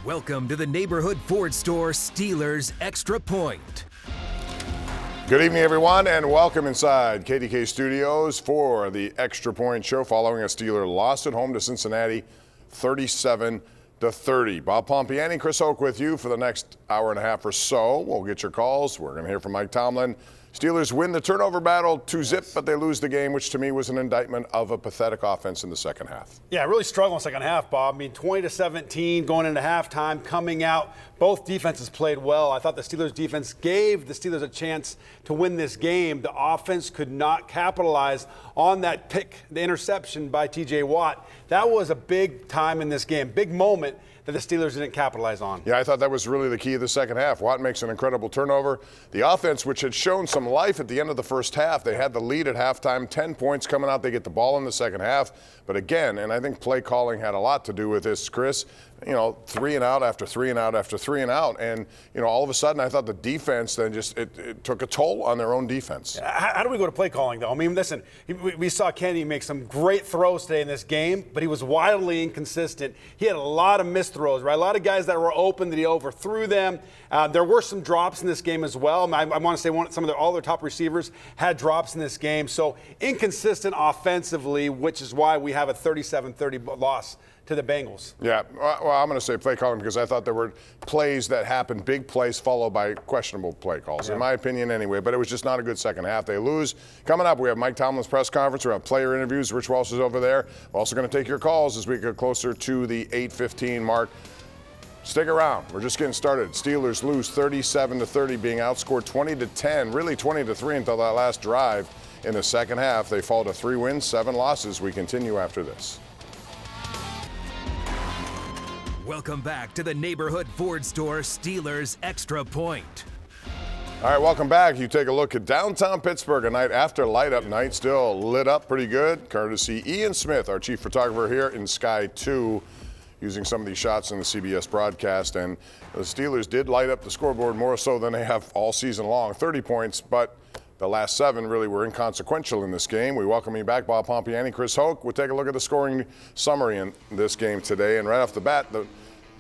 Welcome to the neighborhood Ford store Steelers Extra Point. Good evening, everyone, and welcome inside KDKA Studios for the Extra Point show following a Steeler loss at home to Cincinnati 37-30. Bob Pompeani, Chris Hoke with you for the next hour and a half or so. We'll get your calls. We're going to hear from Mike Tomlin. Steelers win the turnover battle 2-0, but they lose the game, which to me was an indictment of a pathetic offense in the second half. Yeah, really struggled in the second half, Bob. I mean, 20-17 going into halftime, coming out. Both defenses played well. I thought the Steelers defense gave the Steelers a chance to win this game. The offense could not capitalize on that pick, the interception by T.J. Watt. That was a big time in this game, big moment that the Steelers didn't capitalize on. Yeah, I thought that was really the key of the second half. Watt makes an incredible turnover. The offense, which had shown some life at the end of the first half, they had the lead at halftime, 10 points coming out. They get the ball in the second half. But again, and I think play calling had a lot to do with this, Chris, 3 and out after 3 and out after 3 and out. And, all of a sudden I thought the defense then just it took a toll on their own defense. How do we go to play calling, though? I mean, listen, we saw Kenny make some great throws today in this game, but he was wildly inconsistent. He had a lot of missed throws, right? A lot of guys that were open that he overthrew them. There were some drops in this game as well. I want to say all their top receivers had drops in this game. So inconsistent offensively, which is why we have a 37-30 loss to the Bengals. Yeah, well, I'm going to say play calling because I thought there were plays that happened, big plays followed by questionable play calls, in my opinion anyway, but it was just not a good second half. They lose. Coming up, we have Mike Tomlin's press conference. We have player interviews. Rich Welsh is over there. We're also going to take your calls as we get closer to the 8:15 mark. Stick around. We're just getting started. Steelers lose 37-30, being outscored 20-10, really 20-3 until that last drive in the second half. They fall to 3 wins, 7 losses. We continue after this. Welcome back to the neighborhood Ford store Steelers Extra Point. All right, welcome back. You take a look at downtown Pittsburgh, a night after light up night, still lit up pretty good, courtesy Ian Smith, our chief photographer here in Sky 2, using some of these shots in the CBS broadcast. And the Steelers did light up the scoreboard more so than they have all season long, 30 points, but the last 7 really were inconsequential in this game. We welcome you back, Bob Pompeani, Chris Hoke. We'll take a look at the scoring summary in this game today. And right off the bat, the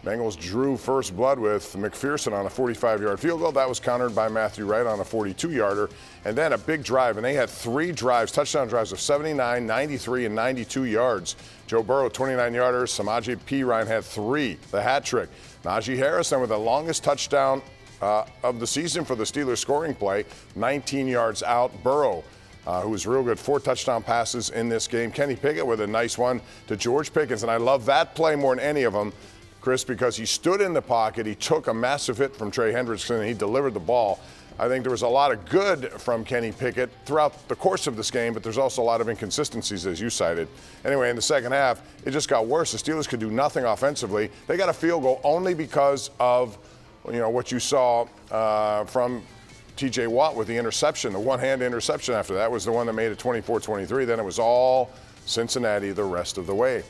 Bengals drew first blood with McPherson on a 45-yard field goal. That was countered by Matthew Wright on a 42-yarder. And then a big drive, and they had 3 drives, touchdown drives of 79, 93, and 92 yards. Joe Burrow, 29-yarders. Samaje Perine had 3, the hat trick. Najee Harris, then with the longest touchdown of the season for the Steelers scoring play, 19 yards out. Burrow, who was real good, 4 touchdown passes in this game. Kenny Pickett with a nice one to George Pickens, and I love that play more than any of them, Chris, because he stood in the pocket, he took a massive hit from Trey Hendrickson, and he delivered the ball. I think there was a lot of good from Kenny Pickett throughout the course of this game, but there's also a lot of inconsistencies, as you cited. Anyway, in the second half, it just got worse. The Steelers could do nothing offensively. They got a field goal only because of what you saw from T.J. Watt with the interception, the one-hand interception after that was the one that made it 24-23. Then it was all Cincinnati the rest of the way.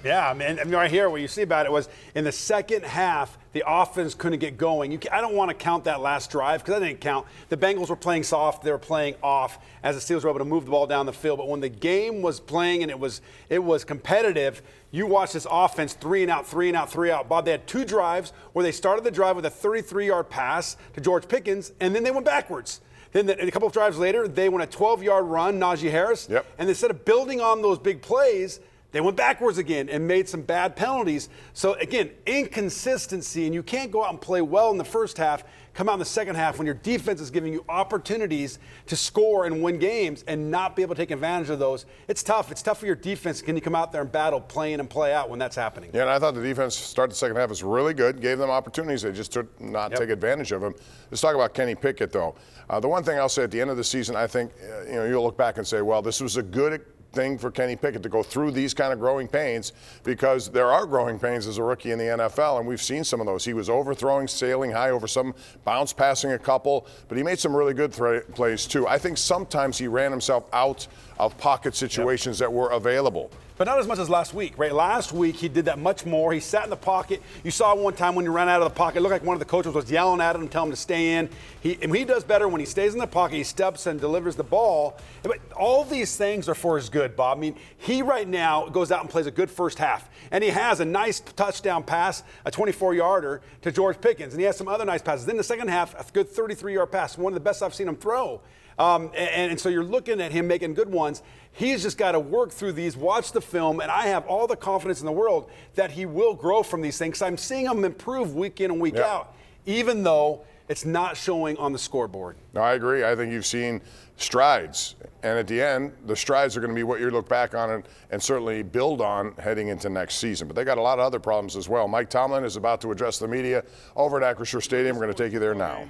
Yeah, I mean, right here, what you see about it was in the second half, the offense couldn't get going. I don't want to count that last drive because that didn't count. The Bengals were playing soft. They were playing off as the Steelers were able to move the ball down the field. But when the game was playing and it was competitive, you watch this offense 3 and out, 3 and out, 3 out. Bob, they had 2 drives where they started the drive with a 33-yard pass to George Pickens, and then they went backwards. Then a couple of drives later, they went a 12-yard run, Najee Harris. Yep. And instead of building on those big plays, they went backwards again and made some bad penalties. So, again, inconsistency, and you can't go out and play well in the first half, come out in the second half when your defense is giving you opportunities to score and win games and not be able to take advantage of those. It's tough. It's tough for your defense. Can you come out there and battle, play in and play out when that's happening? Yeah, and I thought the defense started the second half was really good, gave them opportunities. They just did not take advantage of them. Let's talk about Kenny Pickett, though. The one thing I'll say at the end of the season, I think, you'll look back and say, well, this was a good thing for Kenny Pickett to go through these kind of growing pains, because there are growing pains as a rookie in the NFL, and we've seen some of those. He was overthrowing, sailing high over some, bounce passing a couple, but he made some really good plays too. I think sometimes he ran himself out of pocket situations that were available. But not as much as last week, right? Last week, he did that much more. He sat in the pocket. You saw one time when he ran out of the pocket, it looked like one of the coaches was yelling at him, telling him to stay in. He does better when he stays in the pocket, he steps and delivers the ball. But all these things are for his good, Bob. I mean, he right now goes out and plays a good first half. And he has a nice touchdown pass, a 24-yarder to George Pickens. And he has some other nice passes. Then in the second half, a good 33-yard pass, one of the best I've seen him throw. And so you're looking at him making good ones. He's just got to work through these, watch the film, and I have all the confidence in the world that he will grow from these things. I'm seeing him improve week in and week out, even though it's not showing on the scoreboard. No, I agree. I think you've seen strides. And at the end, the strides are going to be what you look back on and certainly build on heading into next season. But they got a lot of other problems as well. Mike Tomlin is about to address the media over at Acrisure Stadium. We're going to take you there now.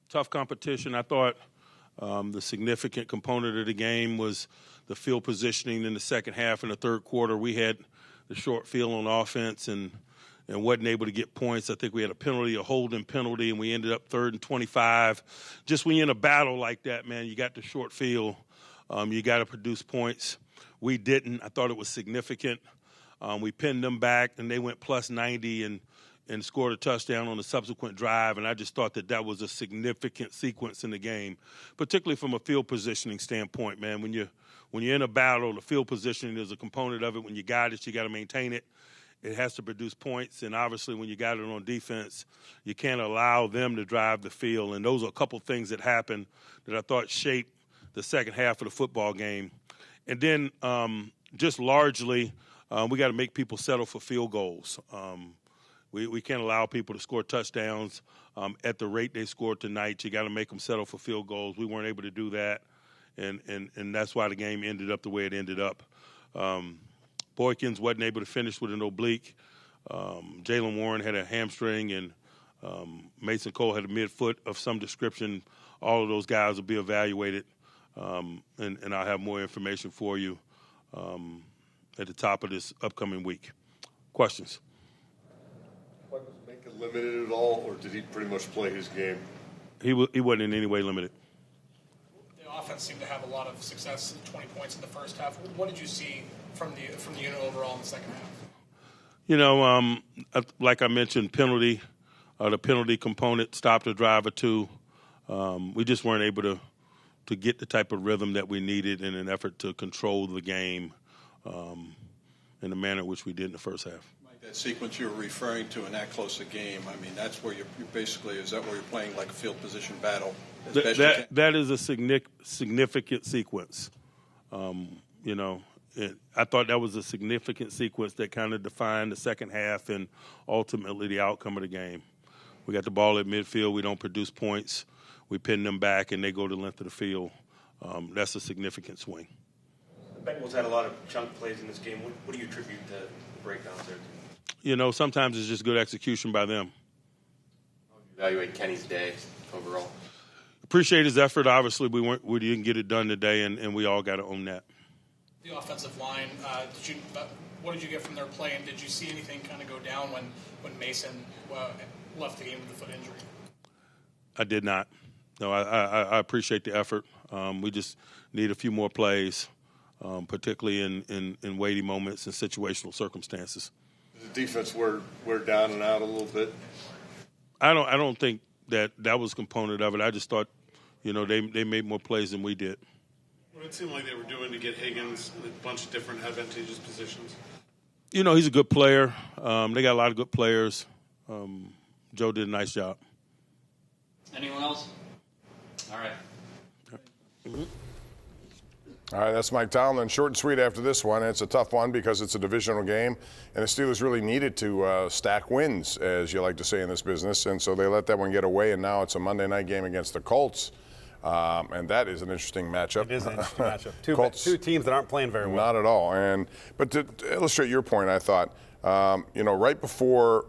Tough competition. I thought the significant component of the game was the field positioning in the second half and the third quarter. We had the short field on offense and wasn't able to get points. I think we had a penalty, a holding penalty, and we ended up 3rd and 25. Just when you're in a battle like that, man, you got the short field. You got to produce points. We didn't. I thought it was significant. We pinned them back, and they went plus 90 and scored a touchdown on the subsequent drive, and I just thought that was a significant sequence in the game, particularly from a field positioning standpoint, man. When you're in a battle, the field positioning is a component of it. When you got it, you got to maintain it. It has to produce points, and obviously when you got it on defense, you can't allow them to drive the field, and those are a couple things that happened that I thought shaped the second half of the football game. And then just largely, we got to make people settle for field goals. We can't allow people to score touchdowns at the rate they scored tonight. You got to make them settle for field goals. We weren't able to do that, and that's why the game ended up the way it ended up. Boykins wasn't able to finish with an oblique. Jalen Warren had a hamstring, and Mason Cole had a midfoot of some description. All of those guys will be evaluated, and I'll have more information for you at the top of this upcoming week. Questions? Was Minkah limited at all, or did he pretty much play his game? He wasn't in any way limited. The offense seemed to have a lot of success, 20 points in the first half. What did you see from the unit overall in the second half? You know, like I mentioned, the penalty component stopped a drive or two. We just weren't able to get the type of rhythm that we needed in an effort to control the game in the manner in which we did in the first half. That sequence you're referring to in that close a game, I mean, that's where you're basically, is that where you're playing like a field position battle? That is a significant sequence. You know, I thought that was a significant sequence that kind of defined the second half and ultimately the outcome of the game. We got the ball at midfield. We don't produce points. We pin them back, and they go the length of the field. That's a significant swing. The Bengals had a lot of chunk plays in this game. What do you attribute the breakdowns there to? You know, sometimes it's just good execution by them. How would you evaluate Kenny's day overall? Appreciate his effort. Obviously, we didn't get it done today, and we all got to own that. The offensive line, what did you get from their play, and did you see anything kind of go down when Mason left the game with a foot injury? I did not. No, I appreciate the effort. We just need a few more plays, particularly in weighty moments and situational circumstances. The defense we're down and out a little bit. I don't think that was a component of it. I just thought, you know, they made more plays than we did. What it seemed like they were doing to get Higgins in a bunch of different advantageous positions. You know, he's a good player. They got a lot of good players. Joe did a nice job. Anyone else? All right. Mm-hmm. All right, that's Mike Tomlin. Short and sweet after this one. It's a tough one because it's a divisional game, and the Steelers really needed to stack wins, as you like to say in this business, and so they let that one get away, and now it's a Monday night game against the Colts, and that is an interesting matchup. It is an interesting matchup. Two teams that aren't playing very well. Not at all. But to illustrate your point, I thought, you know, right before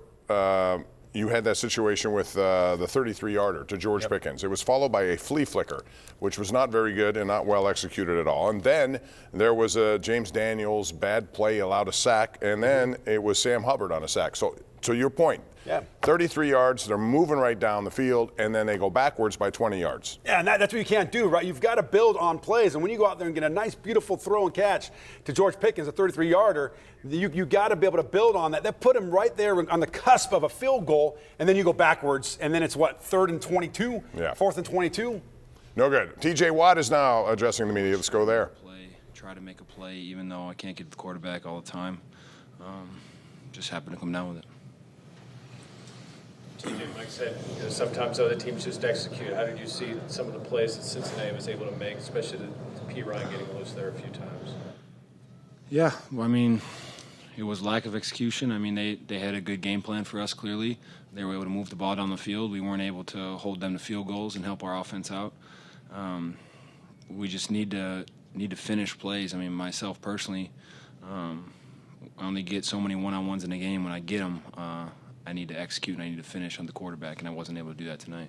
you had that situation with the 33-yarder to George Pickens. It was followed by a flea flicker, which was not very good and not well executed at all. And then there was a James Daniels bad play, allowed a sack, and then it was Sam Hubbard on a sack. So to your point, Yeah. 33 yards, they're moving right down the field, and then they go backwards by 20 yards. Yeah, and that's what you can't do, right? You've got to build on plays. And when you go out there and get a nice, beautiful throw and catch to George Pickens, a 33-yarder, you got to be able to build on that. That put him right there on the cusp of a field goal, and then you go backwards, and then it's what, 3rd and 22? Yeah. 4th and 22? No good. TJ Watt is now addressing the media. Let's go there. Try to make a play, even though I can't get the quarterback all the time. Just happen to come down with it. TJ, Mike said, sometimes other teams just execute. How did you see some of the plays that Cincinnati was able to make, especially the P. Ryan getting loose there a few times? Yeah, well, I mean, it was lack of execution. I mean, they had a good game plan for us, clearly. They were able to move the ball down the field. We weren't able to hold them to field goals and help our offense out. We just need to finish plays. I mean, myself personally, I only get so many one-on-ones in a game. When I get them, I need to execute and I need to finish on the quarterback, and I wasn't able to do that tonight.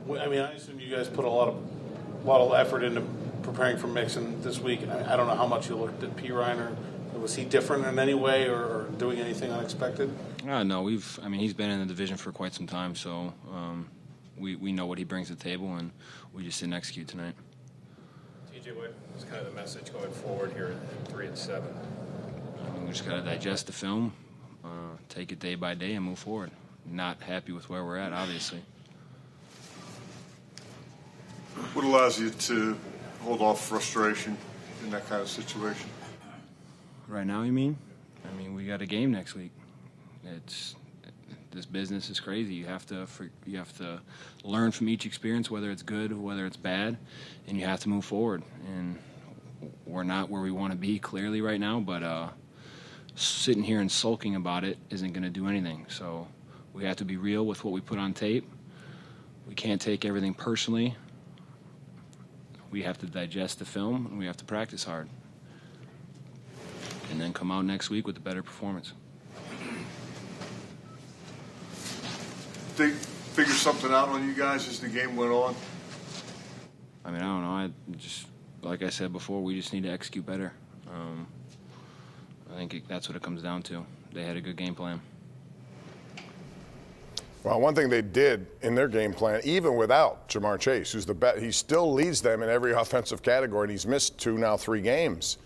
I mean, I assume you guys put a lot of effort into preparing for Mixon this week. I don't know how much you looked at P. Ryan, or was he different in any way or doing anything unexpected? No, he's been in the division for quite some time, so we know what he brings to the table, and we just didn't execute tonight. TJ, what was kind of the message going forward here at 3 and 7? We just got to digest the film, take it day by day, and move forward. Not happy with where we're at, obviously. What allows you to hold off frustration in that kind of situation? Right now, you mean? I mean, we got a game next week. This business is crazy. You have to learn from each experience, whether it's good, whether it's bad, and you have to move forward. And we're not where we want to be clearly right now, but sitting here and sulking about it isn't going to do anything. So we have to be real with what we put on tape. We can't take everything personally. We have to digest the film, and we have to practice hard. And then come out next week with a better performance. Did they figure something out on you guys as the game went on? I mean, I don't know. Like I said before, we just need to execute better. I think that's what it comes down to. They had a good game plan. Well, one thing they did in their game plan, even without Jamar Chase, who's the best, he still leads them in every offensive category, and he's missed 3 games.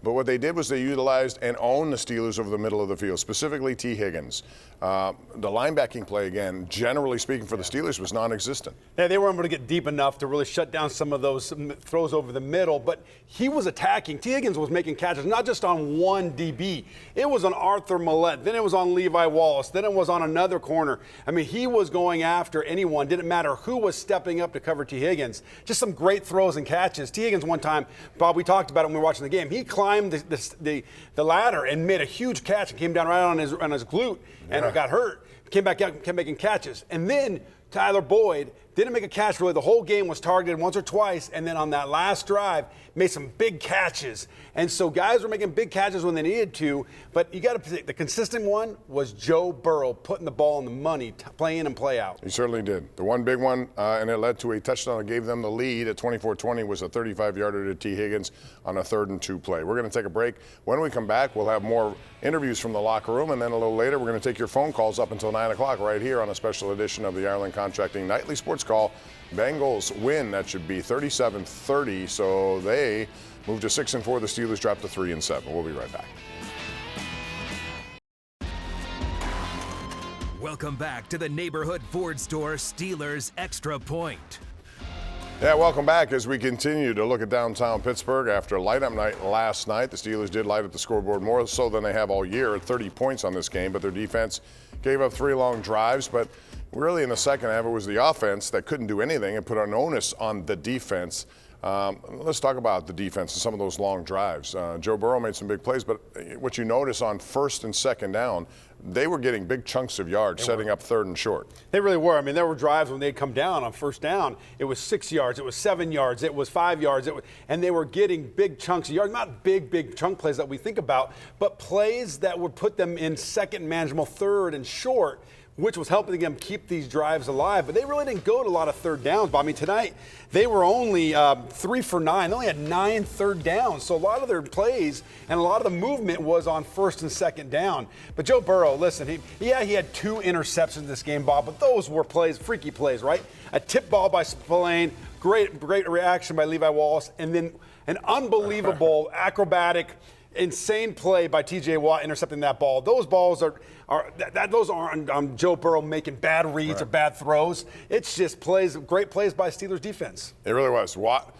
But what they did was they utilized and owned the Steelers over the middle of the field, specifically T. Higgins. The linebacking play, again, generally speaking for the Steelers, was non-existent. Yeah, they weren't able to get deep enough to really shut down some of those throws over the middle, but he was attacking. T. Higgins was making catches, not just on one DB. It was on Arthur Millette, then it was on Levi Wallace, then it was on another corner. I mean, he was going after anyone. Didn't matter who was stepping up to cover T. Higgins. Just some great throws and catches. T. Higgins one time, Bob, we talked about it when we were watching the game. He climbed the ladder and made a huge catch and came down right on his glute and got hurt. Came back out and kept making catches. And then Tyler Boyd didn't make a catch really. The whole game was targeted once or twice, and then on that last drive, made some big catches. And so guys were making big catches when they needed to, but you got to, the consistent one was Joe Burrow putting the ball in the money, play in and play out. He certainly did. The one big one, and it led to a touchdown that gave them the lead at 24-20, was a 35-yarder to T. Higgins on a 3rd and 2 play. We're going to take a break. When we come back, we'll have more interviews from the locker room, and then a little later, we're going to take your phone calls up until 9 o'clock right here on a special edition of the Ireland Contracting Nightly Sports Call. Bengals win. That should be 37-30, so they move to 6-4. The Steelers drop to 3-7. We'll be right back. Welcome back to the neighborhood Ford store Steelers Extra Point. Yeah, welcome back as we continue to look at downtown Pittsburgh after a light-up night last night. The Steelers did light up the scoreboard more so than they have all year at 30 points on this game, but their defense gave up 3 long drives. But really in the second half, it was the offense that couldn't do anything and put an onus on the defense. Let's talk about the defense and some of those long drives. Joe Burrow made some big plays, but what you notice on 1st and 2nd down, they were getting big chunks of yards, setting up 3rd and short. They really were. I mean, there were drives when they'd come down on 1st down. It was 6 yards, it was 7 yards, it was 5 yards, and they were getting big chunks of yards. Not big chunk plays that we think about, but plays that would put them in 2nd manageable, 3rd and short, which was helping them keep these drives alive. But they really didn't go to a lot of third downs. But I mean, tonight they were only 3 for 9. They only had 9 third downs. So a lot of their plays and a lot of the movement was on first and second down. But Joe Burrow, listen, he had 2 interceptions this game, Bob, but those were plays, freaky plays, right? A tip ball by Spillane, great reaction by Levi Wallace, and then an unbelievable acrobatic, insane play by T.J. Watt intercepting that ball. Those balls those aren't Joe Burrow making bad reads or bad throws. It's just great plays by Steelers defense. It really was. Watt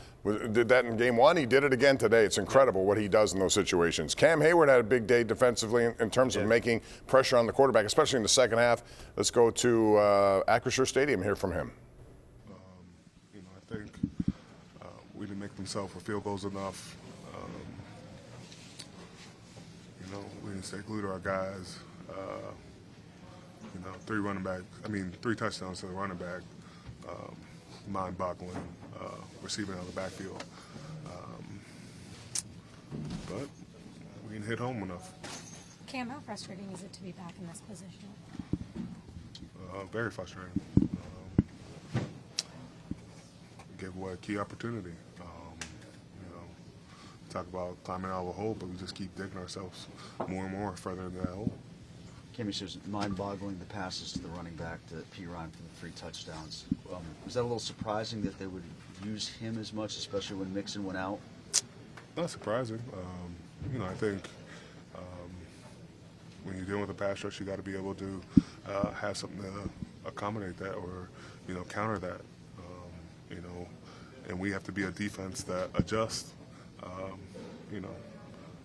did that in game 1. He did it again today. It's incredible what he does in those situations. Cam Hayward had a big day defensively in terms of making pressure on the quarterback, especially in the second half. Let's go to Acrisure Stadium, hear from him. I think we didn't make themselves for field goals enough. We didn't stay glued to our guys. 3 touchdowns to the running back. Mind-boggling receiving out of the backfield. But we didn't hit home enough. Cam, how frustrating is it to be back in this position? Very frustrating. Gave away a key opportunity. Talk about climbing out of a hole, but we just keep digging ourselves more and more further into that hole. Cam, it was mind-boggling the passes to the running back to P. Ryan for the 3 touchdowns. Was that a little surprising that they would use him as much, especially when Mixon went out? Not surprising. I think when you're dealing with a pass rush, you got to be able to have something to accommodate that or counter that. And we have to be a defense that adjusts.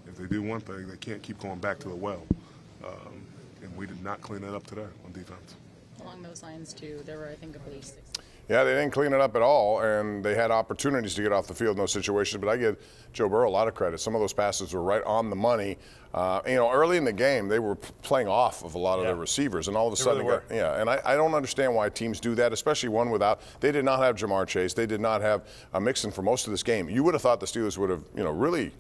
If they do one thing, they can't keep going back to the well. And we did not clean it up today on defense. Along those lines, too, there were, I think, at least 6. Yeah, they didn't clean it up at all, and they had opportunities to get off the field in those situations. But I give Joe Burrow a lot of credit. Some of those passes were right on the money. Early in the game, they were playing off of a lot of their receivers, and all of a sudden, and I don't understand why teams do that, especially one without. They did not have Jamar Chase. They did not have Mixon for most of this game. You would have thought the Steelers would have, really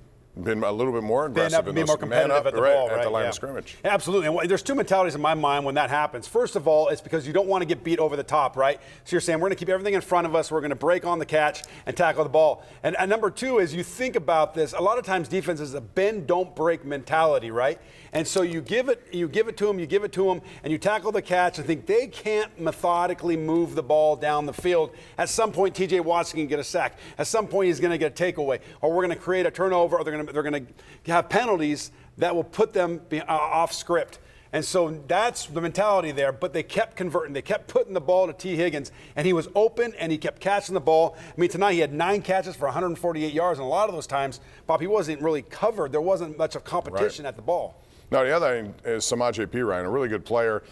been a little bit more aggressive be more competitive at the ball, at the line of scrimmage. Absolutely. And there's 2 mentalities in my mind when that happens. First of all, it's because you don't want to get beat over the top, right? So you're saying we're going to keep everything in front of us. We're going to break on the catch and tackle the ball. And number 2 is you think about this. A lot of times defense is a bend, don't break mentality, right? And so you give it to them, and you tackle the catch and think they can't methodically move the ball down the field. At some point, T.J. Watt's going to get a sack. At some point, he's going to get a takeaway, or we're going to create a turnover, or they're going to have penalties that will put them off script. And so that's the mentality there. But they kept converting. They kept putting the ball to T. Higgins, and he was open, and he kept catching the ball. I mean, tonight he had 9 catches for 148 yards, and a lot of those times, Bob, he wasn't really covered. There wasn't much of competition at the ball. No, the other thing is Samaje Perine, a really good player,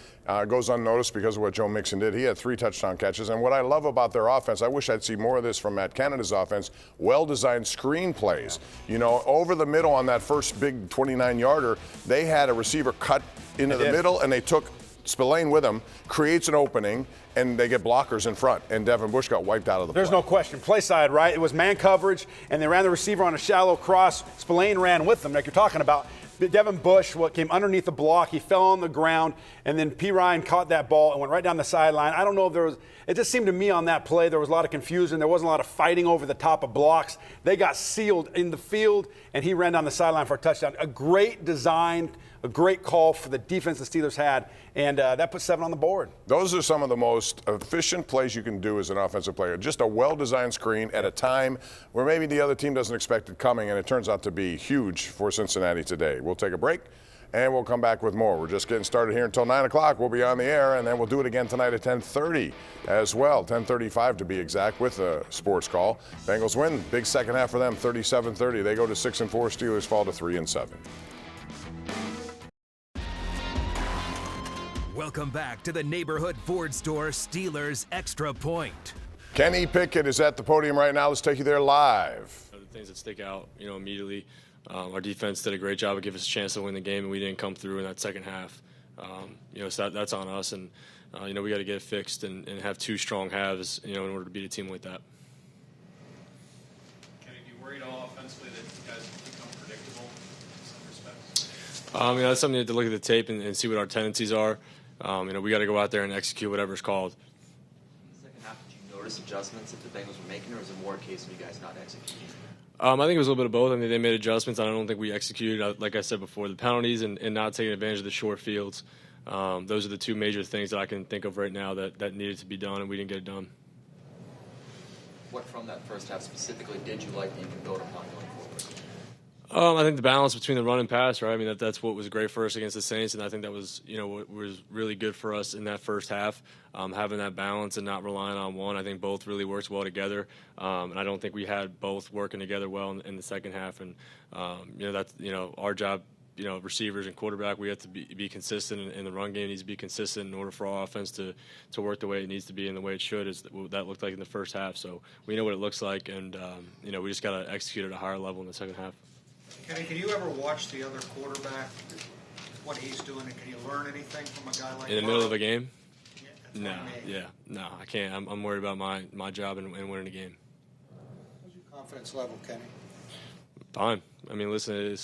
goes unnoticed because of what Joe Mixon did. He had 3 touchdown catches. And what I love about their offense, I wish I'd see more of this from Matt Canada's offense, well-designed screen plays. Over the middle on that first big 29-yarder, they had a receiver cut into the middle, and they took Spillane with him, creates an opening, and they get blockers in front. And Devin Bush got wiped out of the play. There's no question. Play side, right? It was man coverage, and they ran the receiver on a shallow cross. Spillane ran with them, like you're talking about. Devin Bush came underneath the block. He fell on the ground, and then P. Ryan caught that ball and went right down the sideline. I don't know if there was – it just seemed to me on that play there was a lot of confusion. There wasn't a lot of fighting over the top of blocks. They got sealed in the field, and he ran down the sideline for a touchdown. A great design, a great call for the defense the Steelers had, and that put 7 on the board. Those are some of the most efficient plays you can do as an offensive player. Just a well-designed screen at a time where maybe the other team doesn't expect it coming, and it turns out to be huge for Cincinnati today. We'll take a break, and we'll come back with more. We're just getting started here until 9 o'clock. We'll be on the air, and then we'll do it again tonight at 10:30 as well, 10:35 to be exact, with a sports call. Bengals win. Big second half for them, 37-30. They go to 6-4. Steelers fall to 3-7. Welcome back to the Neighborhood Ford Store Steelers Extra Point. Kenny Pickett is at the podium right now. Let's take you there live. The things that stick out, immediately. Our defense did a great job of giving us a chance to win the game, and we didn't come through in that second half. So that's on us, and we got to get it fixed and have 2 strong halves, in order to beat a team like that. Kenny, do you worry at all offensively that you guys become predictable in some respects? That's something you have to look at the tape and see what our tendencies are. we got to go out there and execute whatever's called. Second half, did you notice adjustments that the Bengals were making, or is it more a case of you guys not executing? I think it was a little bit of both. I mean, they made adjustments. I don't think we executed. Like I said before, the penalties and not taking advantage of the short fields. Those are the two major things that I can think of right now that needed to be done, and we didn't get it done. What from that first half specifically did you like that you can build upon going forward? I think the balance between the run and pass, right? I mean, that's what was great for us against the Saints, and I think that was, what was really good for us in that first half, having that balance and not relying on one. I think both really worked well together, and I don't think we had both working together well in the second half. And that's our job. Receivers and quarterback, we have to be consistent, and the run game needs to be consistent in order for our offense to work the way it needs to be and the way it should. Is that looked like in the first half? So we know what it looks like, and we just got to execute at a higher level in the second half. Kenny, can you ever watch the other quarterback, what he's doing, and can you learn anything from a guy like that? In the middle of a game? Yeah, No, I can't. I'm worried about my job and winning a game. What's your confidence level, Kenny? Fine. I mean, listen,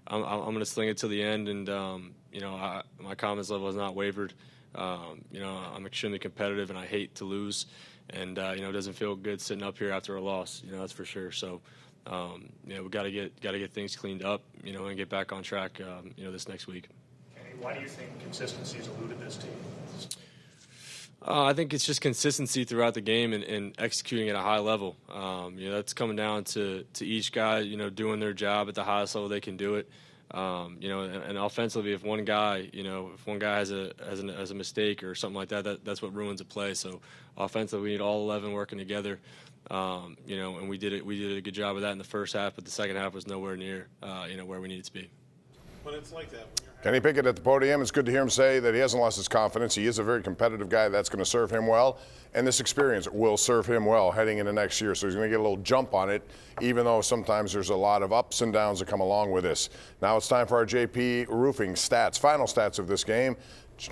I'm going to sling it to the end, and my confidence level has not wavered. I'm extremely competitive, and I hate to lose, and it doesn't feel good sitting up here after a loss. That's for sure. So. We got to get things cleaned up, and get back on track, this next week. Kenny, why do you think consistency has eluded this team? I think it's just consistency throughout the game and executing at a high level. That's coming down to each guy, doing their job at the highest level they can do it. And offensively, if one guy has a mistake or something like that's what ruins a play. So offensively, we need all 11 working together. And we did a good job of that in the first half, but the second half was nowhere near, where we needed to be. But it's like that. Kenny Pickett at the podium. It's good to hear him say that he hasn't lost his confidence. He is a very competitive guy. That's going to serve him well, and this experience will serve him well heading into next year. So he's going to get a little jump on it, even though sometimes there's a lot of ups and downs that come along with this. Now it's time for our JP Roofing stats, final stats of this game.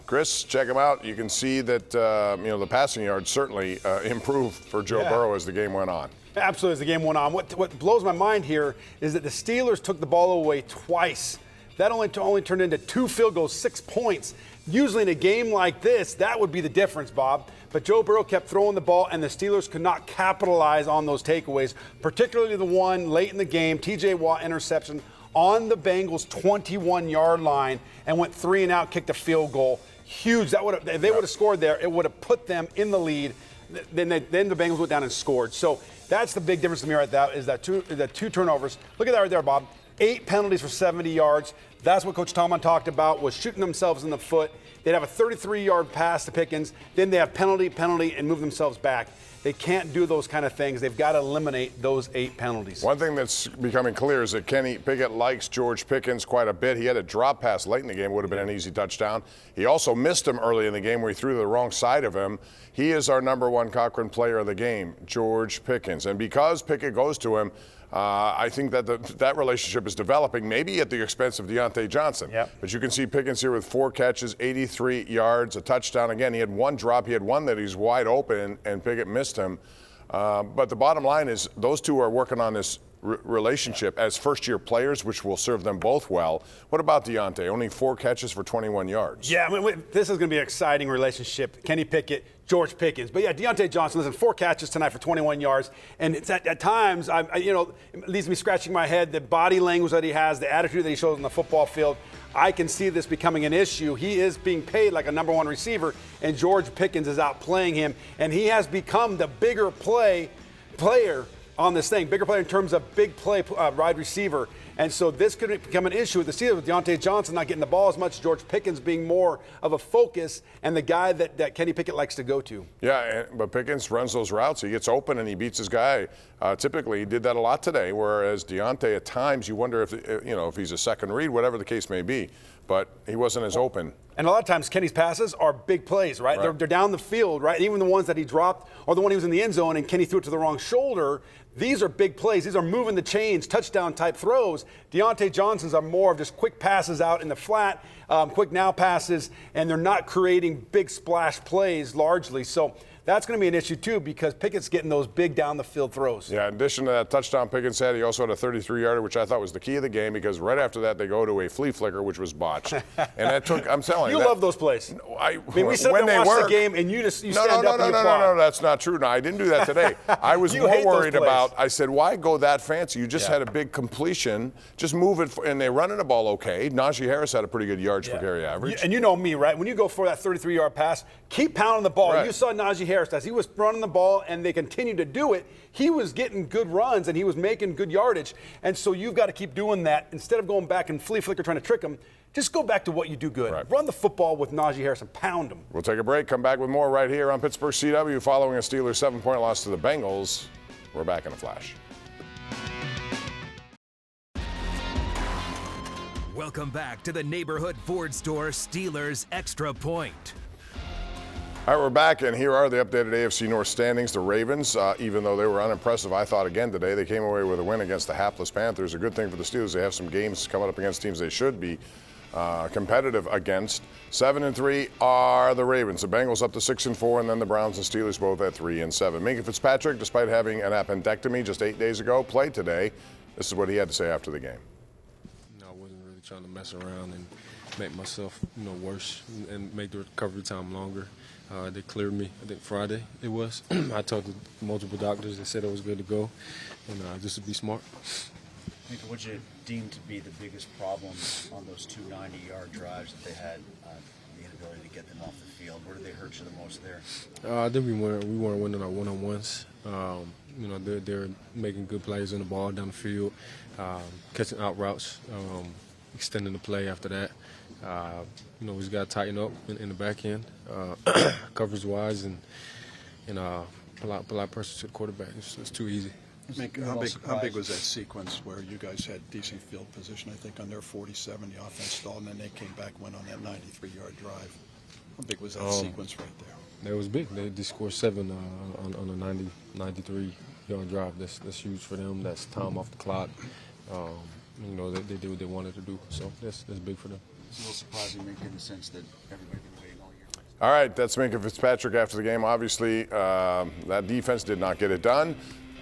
Chris, check them out. You can see that the passing yards certainly improved for Joe Burrow as the game went on. Absolutely, as the game went on. What blows my mind here is that the Steelers took the ball away twice. That only turned into 2 field goals, 6 points. Usually in a game like this, that would be the difference, Bob. But Joe Burrow kept throwing the ball, and the Steelers could not capitalize on those takeaways, particularly the one late in the game, T.J. Watt interception on the Bengals' 21-yard line and went 3 and out, kicked a field goal. Huge. If they would have scored there, it would have put them in the lead. Then the Bengals went down and scored. So that's the big difference to me right now is that two turnovers. Look at that right there, Bob. 8 penalties for 70 yards. That's what Coach Tomlin talked about, was shooting themselves in the foot. They'd have a 33-yard pass to Pickens. Then they have penalty, and move themselves back. They can't do those kind of things. They've got to eliminate those 8 penalties. One thing that's becoming clear is that Kenny Pickett likes George Pickens quite a bit. He had a drop pass late in the game, would have been an easy touchdown. He also missed him early in the game where he threw to the wrong side of him. He is our #1 Cochran player of the game, George Pickens. And because Pickett goes to him, I think that that relationship is developing, maybe at the expense of Deontay Johnson. Yep. But you can see Pickens here with 4 catches, 83 yards, a touchdown. Again, he had 1 drop. He had one that he's wide open, and Pickett missed him. But the bottom line is those two are working on this relationship as first-year players, which will serve them both well. What about Deontay? Only 4 catches for 21 yards. Yeah, this is going to be an exciting relationship. Kenny Pickett, George Pickens. But yeah, Deontay Johnson, listen, 4 catches tonight for 21 yards. And it's at times, it leaves me scratching my head, the body language that he has, the attitude that he shows on the football field. I can see this becoming an issue. He is being paid like a #1 receiver, and George Pickens is outplaying him. And he has become the bigger player on this thing, bigger player in terms of big play wide receiver. And so this could become an issue with the Steelers, with Deontay Johnson not getting the ball as much, George Pickens being more of a focus and the guy that Kenny Pickett likes to go to. Yeah, but Pickens runs those routes. He gets open and he beats his guy. Typically, he did that a lot today, whereas Deontay, at times, you wonder if he's a second read, whatever the case may be. But he wasn't as open. And a lot of times Kenny's passes are big plays, right? They're down the field, right? Even the ones that he dropped or the one he was in the end zone and Kenny threw it to the wrong shoulder, these are big plays. These are moving the chains, touchdown-type throws. Deontay Johnson's are more of just quick passes out in the flat, quick now passes, and they're not creating big splash plays largely. So that's going to be an issue too because Pickett's getting those big down the field throws. Yeah, in addition to that touchdown Pickett had, he also had a 33-yarder, which I thought was the key of the game because right after that they go to a flea flicker, which was botched. And that took, I'm telling you. You love those plays. I mean, we sit there and watch the game and you stand up and you applaud. No, that's not true. No, I didn't do that today. I was more worried about, I said, why go that fancy? You just had a big completion. Just move it, and they're running the ball okay. Najee Harris had a pretty good yards per carry average. And you know me, right? When you go for that 33-yard pass, keep pounding the ball. Right. You saw Najee Harris as he was running the ball, and they continued to do it. He was getting good runs, and he was making good yardage. And so you've got to keep doing that. Instead of going back and flea flicker trying to trick him, just go back to what you do good. Right. Run the football with Najee Harris and pound him. We'll take a break, come back with more right here on Pittsburgh CW following a Steelers 7-point loss to the Bengals. We're back in a flash. Welcome back to the neighborhood Ford store Steelers Extra Point. All right, we're back, and here are the updated AFC North standings. The Ravens, even though they were unimpressive, I thought, again today, they came away with a win against the hapless Panthers. A good thing for the Steelers. They have some games coming up against teams they should be competitive against. 7-3 are the Ravens. The Bengals up to 6-4, and then the Browns and Steelers both at 3-7. Minkah Fitzpatrick, despite having an appendectomy just 8 days ago, played today. This is what he had to say after the game. I wasn't really trying to mess around and make myself, worse and make the recovery time longer. They cleared me, I think Friday it was. I talked to multiple doctors. They said I was good to go, and just to be smart. Minkah, what you deem to be the biggest problem on those two 90-yard drives that they had, the inability to get them off the field? Where did they hurt you the most there? I think we weren't winning our one-on-ones. They're making good plays on the ball down the field, catching out routes, extending the play after that. We just got to tighten up in the back end, coverage-wise, and apply pressure to the quarterback. It's too easy. How big was that sequence where you guys had decent field position, I think, on their 47, the offense stalled, and then they came back, went on that 93-yard drive? How big was that sequence right there? It was big. They scored 7 on a 93-yard drive. That's huge for them. That's time off the clock. They did what they wanted to do, so that's big for them. It's a little surprising, Minkah, in the sense that everybody's been waiting all year. All right, that's Minkah Fitzpatrick after the game. Obviously, that defense did not get it done,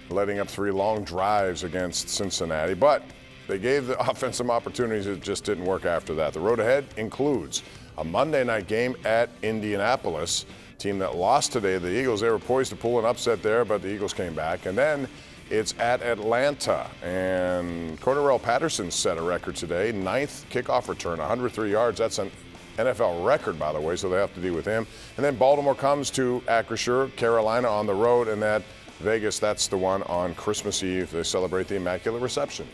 letting up 3 long drives against Cincinnati. But they gave the offense some opportunities. It just didn't work after that. The road ahead includes a Monday night game at Indianapolis. Team that lost today, the Eagles. They were poised to pull an upset there, but the Eagles came back. And then it's at Atlanta, and Cordarrelle Patterson set a record today, 9th kickoff return, 103 yards. That's an NFL record, by the way, so they have to deal with him. And then Baltimore comes to Acrisure, Carolina on the road, and that Vegas, that's the one on Christmas Eve. They celebrate the Immaculate Reception.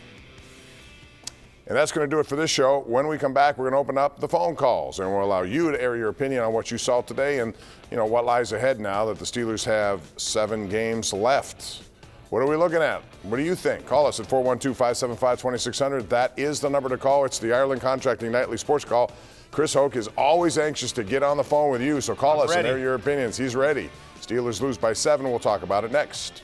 And that's going to do it for this show. When we come back, we're going to open up the phone calls, and we'll allow you to air your opinion on what you saw today and, what lies ahead now that the Steelers have 7 games left. What are we looking at? What do you think? Call us at 412-575-2600. That is the number to call. It's the Ireland Contracting Nightly Sports Call. Chris Hoke is always anxious to get on the phone with you, so call us and air your opinions. He's ready. Steelers lose by 7. We'll talk about it next.